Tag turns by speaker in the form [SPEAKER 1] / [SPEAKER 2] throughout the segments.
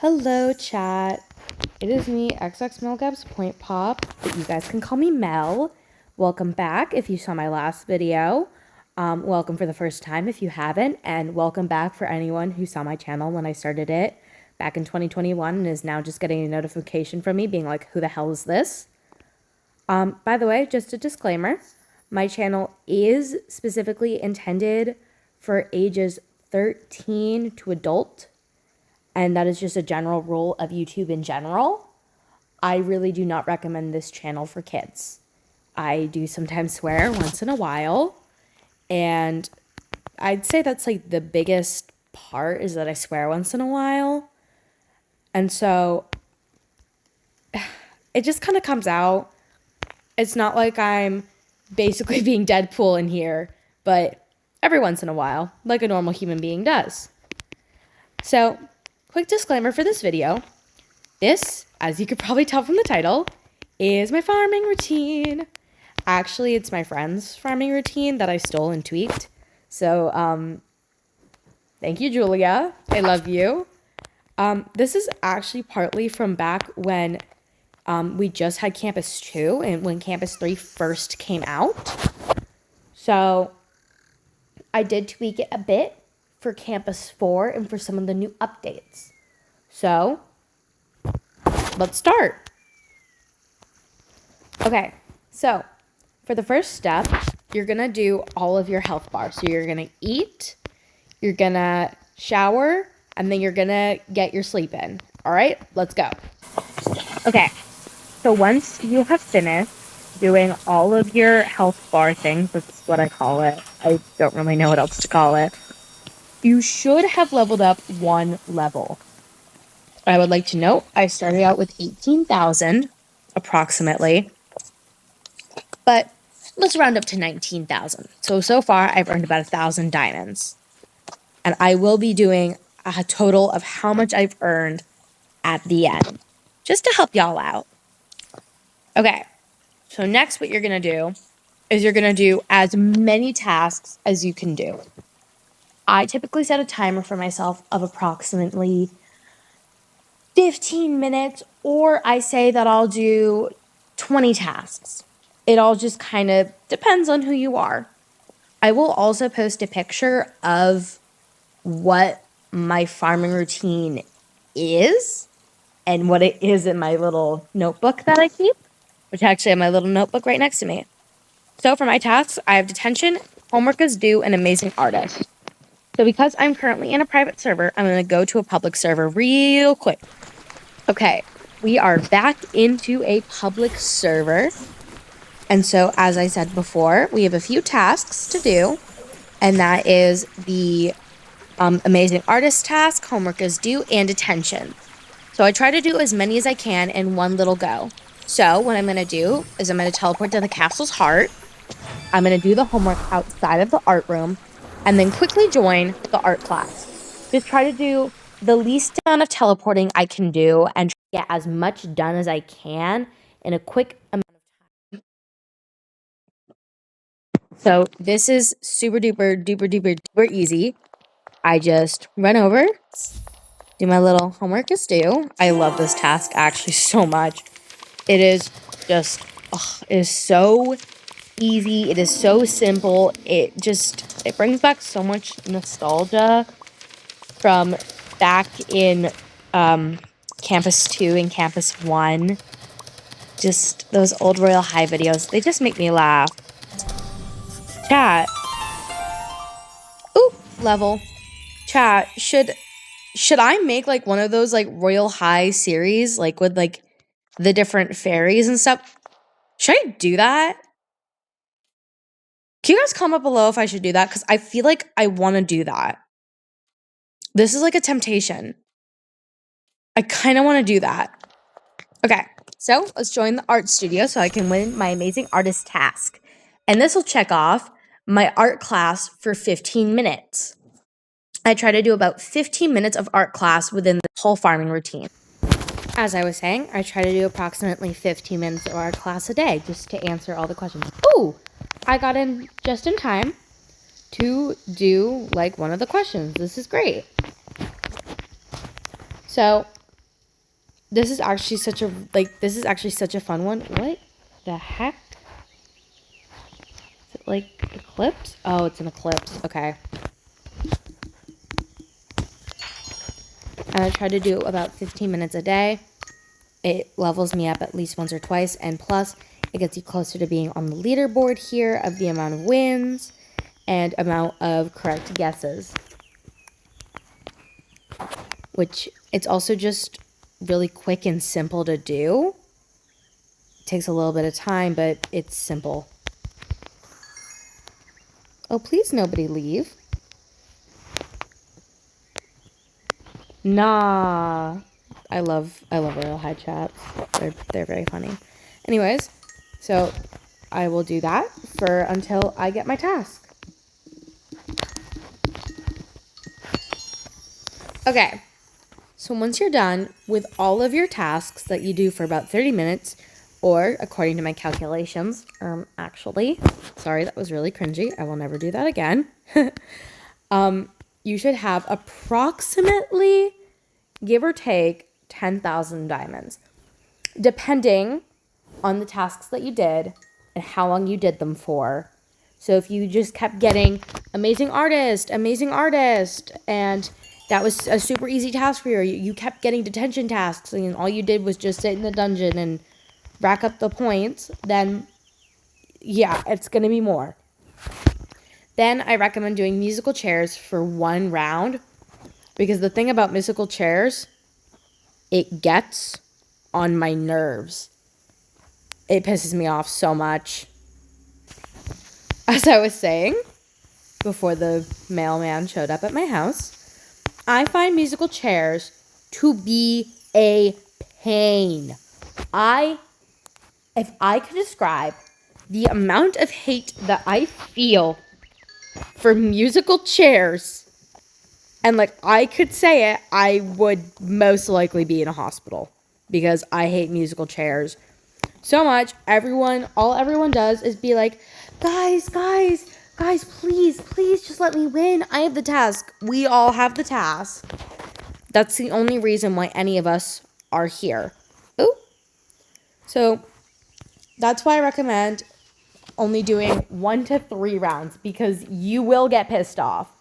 [SPEAKER 1] Hello, chat. It is me, XX Point Pop, but you guys can call me Mel. Welcome back if you saw my last video. Welcome for the first time if you haven't, and welcome back for anyone who saw my channel when I started it back in 2021 and is now just getting a notification from me being like, who the hell is this? By the way, just a disclaimer, my channel is specifically intended for ages 13 to adult. And that is just a general rule of YouTube in general. I really do not recommend this channel for kids. I do sometimes swear once in a while. And I'd say that's like the biggest part is that I swear once in a while. And so it just kind of comes out. It's not like I'm basically being Deadpool in here, but every once in a while, like a normal human being does. So, quick disclaimer for this video. This, as you could probably tell from the title, is my farming routine. Actually, it's my friend's farming routine that I stole and tweaked. So, thank you, Julia. I love you. This is actually partly from back when we just had Campus 2 and when Campus 3 first came out. So, I did tweak it a bit for Campus 4 and for some of the new updates. So, let's start. Okay, so for the first step, you're gonna do all of your health bars. So you're gonna eat, you're gonna shower, and then you're gonna get your sleep in. All right, let's go. Okay, so once you have finished doing all of your health bar things, that's what I call it. I don't really know what else to call it. You should have leveled up one level. I would like to note, I started out with 18,000, approximately. But let's round up to 19,000. So far, I've earned about 1,000 diamonds. And I will be doing a total of how much I've earned at the end, just to help y'all out. Okay, so next what you're going to do is you're going to do as many tasks as you can do. I typically set a timer for myself of approximately 15 minutes, or I say that I'll do 20 tasks. It all just kind of depends on who you are. I will also post a picture of what my farming routine is and what it is in my little notebook that I keep, which actually I have my little notebook right next to me. So for my tasks, I have detention, homework is due, and amazing artist. So because I'm currently in a private server, I'm going to go to a public server real quick. Okay, we are back into a public server. And so, as I said before, we have a few tasks to do. And that is the amazing artist task, homework is due, and detention. So I try to do as many as I can in one little go. So what I'm going to do is I'm going to teleport to the castle's heart. I'm going to do the homework outside of the art room. And then quickly join the art class. Just try to do the least amount of teleporting I can do and try to get as much done as I can in a quick amount of time. So this is super duper easy. I just run over, do my little homework is due. I love this task actually so much. It is just, it is so easy. It is so simple. It brings back so much nostalgia from back in Campus 2 and Campus 1. Just those old Royale High videos. They just make me laugh. Chat. Ooh, level. Chat, should I make like one of those like Royale High series like with like the different fairies and stuff? Should I do that? Can you guys comment below if I should do that? Because I feel like I want to do that. This is like a temptation. I kind of want to do that. Okay, so let's join the art studio so I can win my amazing artist task. And this will check off my art class for 15 minutes. I try to do about 15 minutes of art class within the whole farming routine. As I was saying, I try to do approximately 15 minutes of art class a day just to answer all the questions. Ooh, I got in just in time to do like one of the questions. This is great. So This is actually such a, like, this is actually such a fun one. What the heck? Is it like eclipse? Oh, it's an eclipse. Okay. I try to do about 15 minutes a day. It levels me up at least once or twice, and plus it gets you closer to being on the leaderboard here of the amount of wins and amount of correct guesses. Which it's also just really quick and simple to do. It takes a little bit of time, but it's simple. Oh, please nobody leave. Nah. I love Royal High chats. They're very funny. Anyways, so I will do that for until I get my task. Okay. So once you're done with all of your tasks that you do for about 30 minutes, or according to my calculations, actually, sorry, that was really cringy. I will never do that again. You should have approximately, give or take, 10,000 diamonds, depending on the tasks that you did and how long you did them for. So if you just kept getting amazing artist, and that was a super easy task for you, you kept getting detention tasks, and all you did was just sit in the dungeon and rack up the points, then yeah, it's going to be more. Then I recommend doing musical chairs for one round, because the thing about musical chairs, it gets on my nerves. It pisses me off so much. As I was saying, before the mailman showed up at my house, I find musical chairs to be a pain. If I could describe the amount of hate that I feel for musical chairs, and like I could say it, I would most likely be in a hospital because I hate musical chairs so much. All everyone does is be like, guys, please just let me win. I have the task. We all have the task. That's the only reason why any of us are here. Ooh. So that's why I recommend only doing 1 to 3 rounds, because you will get pissed off.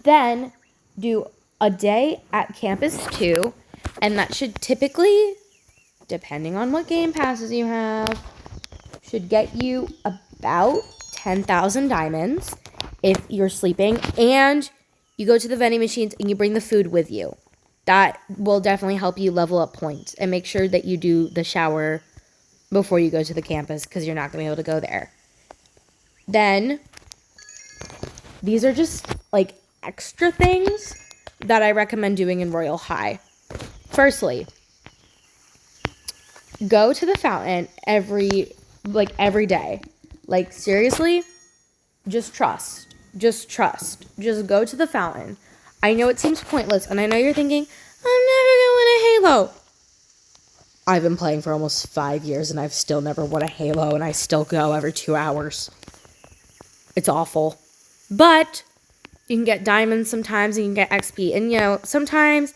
[SPEAKER 1] Then do a day at Campus 2, and that should typically, depending on what game passes you have, should get you about 10,000 diamonds if you're sleeping, and you go to the vending machines and you bring the food with you. That will definitely help you level up points, and make sure that you do the shower before you go to the campus, because you're not going to be able to go there. Then, these are just like extra things that I recommend doing in Royal High. Firstly, go to the fountain every day. Like, seriously, just trust. Just go to the fountain. I know it seems pointless, and I know you're thinking, I'm never going to win a Halo. I've been playing for almost 5 years, and I've still never won a Halo, and I still go every 2 hours. It's awful. But you can get diamonds sometimes, and you can get XP. And, sometimes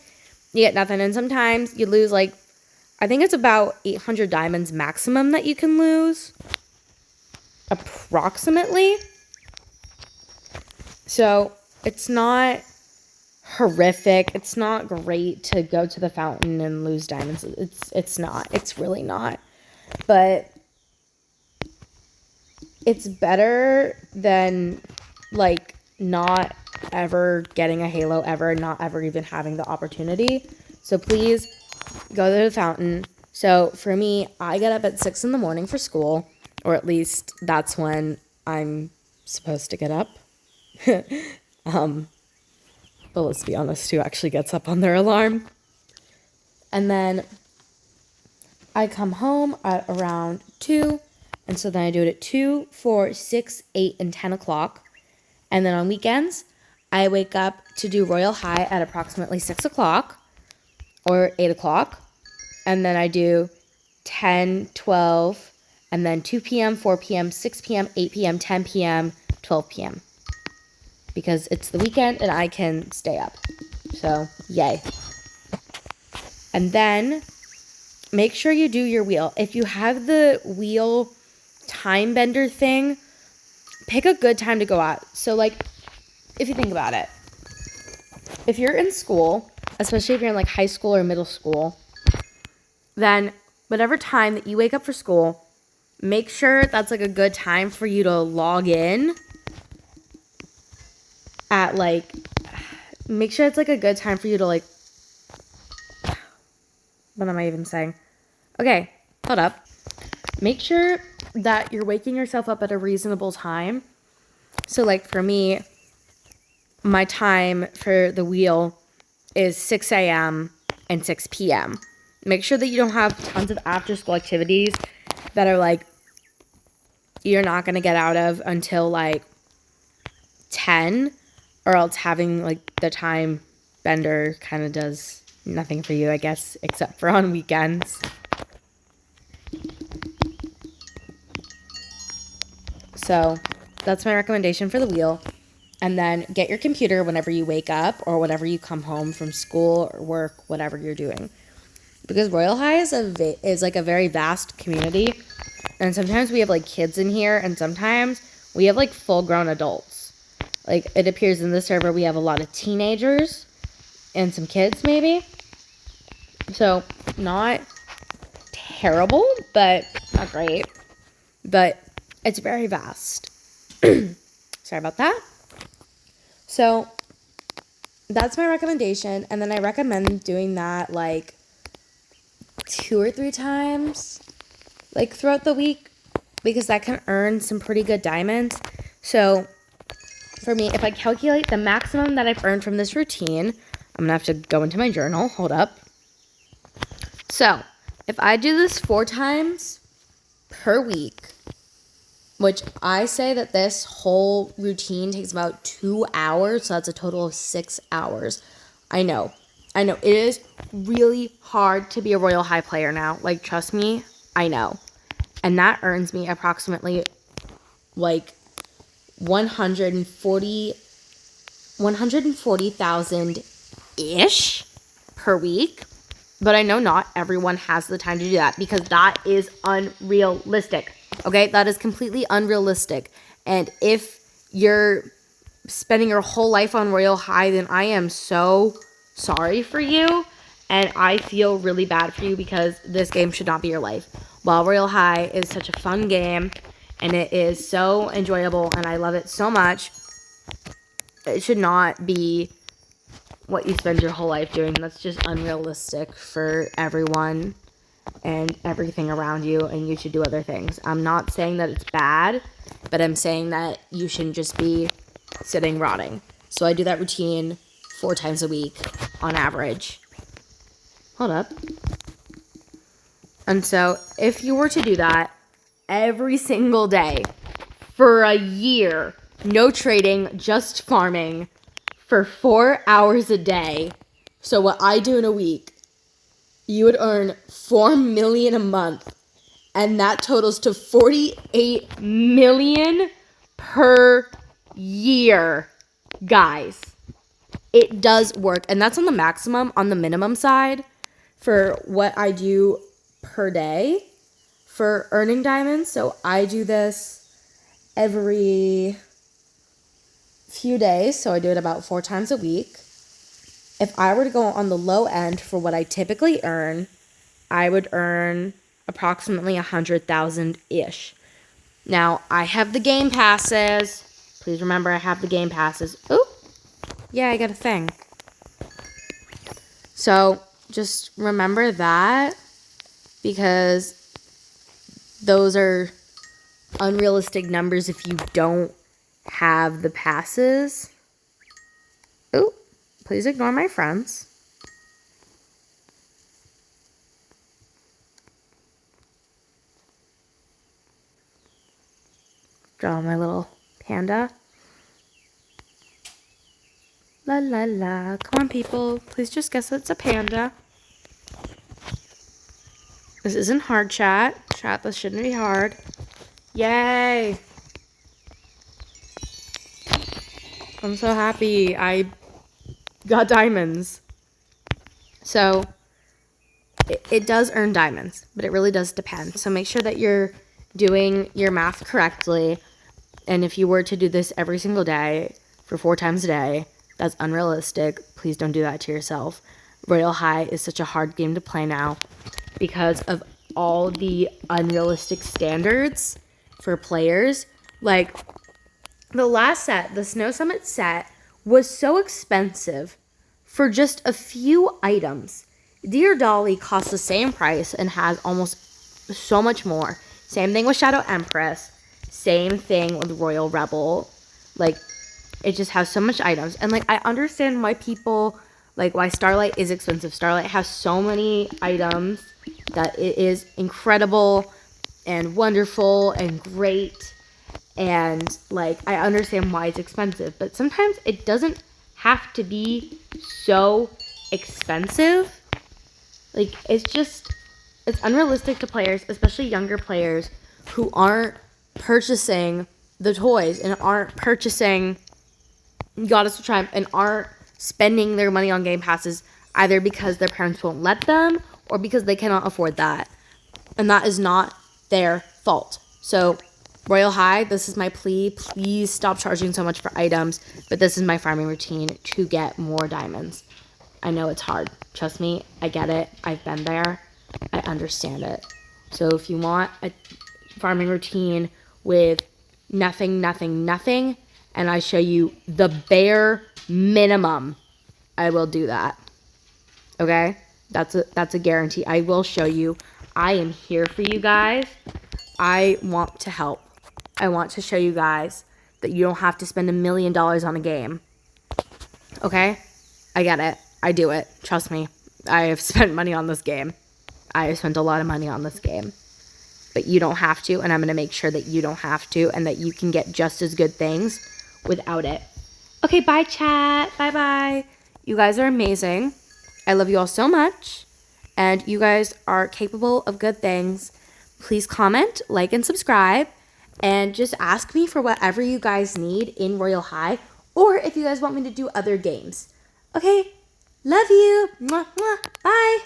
[SPEAKER 1] you get nothing, and sometimes you lose, I think it's about 800 diamonds maximum that you can lose. Approximately. So, it's not horrific. It's not great to go to the fountain and lose diamonds. It's not. It's really not. But it's better than not ever getting a Halo ever, not ever even having the opportunity. So please go to the fountain. So for me, I get up at 6 in the morning for school, or at least that's when I'm supposed to get up. But let's be honest, who actually gets up on their alarm? And then I come home at around 2, and so then I do it at 2, 4, 6, 8, and 10 o'clock. And then on weekends, I wake up to do Royal High at approximately 6 o'clock or 8 o'clock. And then I do 10, 12, and then 2 p.m., 4 p.m., 6 p.m., 8 p.m., 10 p.m., 12 p.m. Because it's the weekend and I can stay up. So, yay. And then make sure you do your wheel. If you have the wheel time bender thing, pick a good time to go out. So like, if you think about it, if you're in school, especially if you're in like high school or middle school, then whatever time that you wake up for school, make sure that's like a good time for you to log in at like, make sure it's like a good time for you to like, what am I even saying? Okay, hold up. Make sure that you're waking yourself up at a reasonable time. So like for me, my time for the wheel is 6 a.m. and 6 p.m. Make sure that you don't have tons of after school activities that are like, you're not going to get out of until like 10, or else having like the time bender kind of does nothing for you, I guess, except for on weekends. So that's my recommendation for the wheel. And then get your computer whenever you wake up or whenever you come home from school or work, whatever you're doing. Because Royal High is like a very vast community. And sometimes we have like kids in here, and sometimes we have like full grown adults. Like it appears in this server we have a lot of teenagers and some kids maybe. So not terrible, but not great. But it's very vast. Sorry about that. So that's my recommendation. And then I recommend doing that like 2 or 3 times like throughout the week, because that can earn some pretty good diamonds. So for me, if I calculate the maximum that I've earned from this routine, I'm gonna have to go into my journal. Hold up. So if I do this 4 times per week, which I say that this whole routine takes about 2 hours, so that's a total of 6 hours. I know. It is really hard to be a Royal High player now. Like, trust me, I know. And that earns me approximately like 140,000-ish per week. But I know not everyone has the time to do that, because that is unrealistic. Okay, that is completely unrealistic. And if you're spending your whole life on Royal High, then I am so sorry for you. And I feel really bad for you, because this game should not be your life. While Royal High is such a fun game, and it is so enjoyable, and I love it so much, it should not be what you spend your whole life doing. That's just unrealistic for everyone and everything around you, and you should do other things. I'm not saying that it's bad, but I'm saying that you shouldn't just be sitting rotting. So I do that routine 4 times a week on average. Hold up. And so if you were to do that every single day for a year, no trading, just farming for 4 hours a day, so what I do in a week, you would earn $4 million a month, and that totals to $48 million per year. Guys, it does work, and that's on the maximum. On the minimum side, for what I do per day for earning diamonds, so I do this every few days, so I do it about 4 times a week. If I were to go on the low end for what I typically earn, I would earn approximately 100,000-ish. Now, I have the game passes. Please remember I have the game passes. Oh, yeah, I got a thing. So just remember that, because those are unrealistic numbers if you don't have the passes. Oh, please ignore my friends. Draw my little panda. La la la. Come on, people. Please just guess it's a panda. This isn't hard, chat. Chat, this shouldn't be hard. Yay! I'm so happy I got diamonds. So, it does earn diamonds, but it really does depend. So make sure that you're doing your math correctly. And if you were to do this every single day for 4 times a day, that's unrealistic. Please don't do that to yourself. Royale High is such a hard game to play now because of all the unrealistic standards for players. Like, the last set, the Snow Summit set, was so expensive for just a few items. Dear Dolly costs the same price and has almost so much more. Same thing with Shadow Empress. Same thing with Royal Rebel. Like, it just has so much items. And, like, I understand why people, like, why Starlight is expensive. Starlight has so many items that it is incredible and wonderful and great. And, like, I understand why it's expensive. But sometimes it doesn't have to be so expensive. Like, it's unrealistic to players, especially younger players, who aren't purchasing the toys and aren't purchasing Goddess of Triumph and aren't spending their money on game passes either because their parents won't let them or because they cannot afford that. And that is not their fault. So, Royale High, this is my plea. Please stop charging so much for items, but this is my farming routine to get more diamonds. I know it's hard. Trust me, I get it. I've been there. I understand it. So if you want a farming routine with nothing, and I show you the bare minimum, I will do that. Okay? That's a guarantee. I will show you. I am here for you guys. I want to help. I want to show you guys that you don't have to spend $1 million on a game. Okay? I get it. I do it. Trust me. I have spent money on this game. I have spent a lot of money on this game. But you don't have to, and I'm going to make sure that you don't have to and that you can get just as good things without it. Okay, bye, chat. Bye-bye. You guys are amazing. I love you all so much, and you guys are capable of good things. Please comment, like, and subscribe, and just ask me for whatever you guys need in Royale High, or if you guys want me to do other games. Okay? Love you. Mwah, mwah. Bye.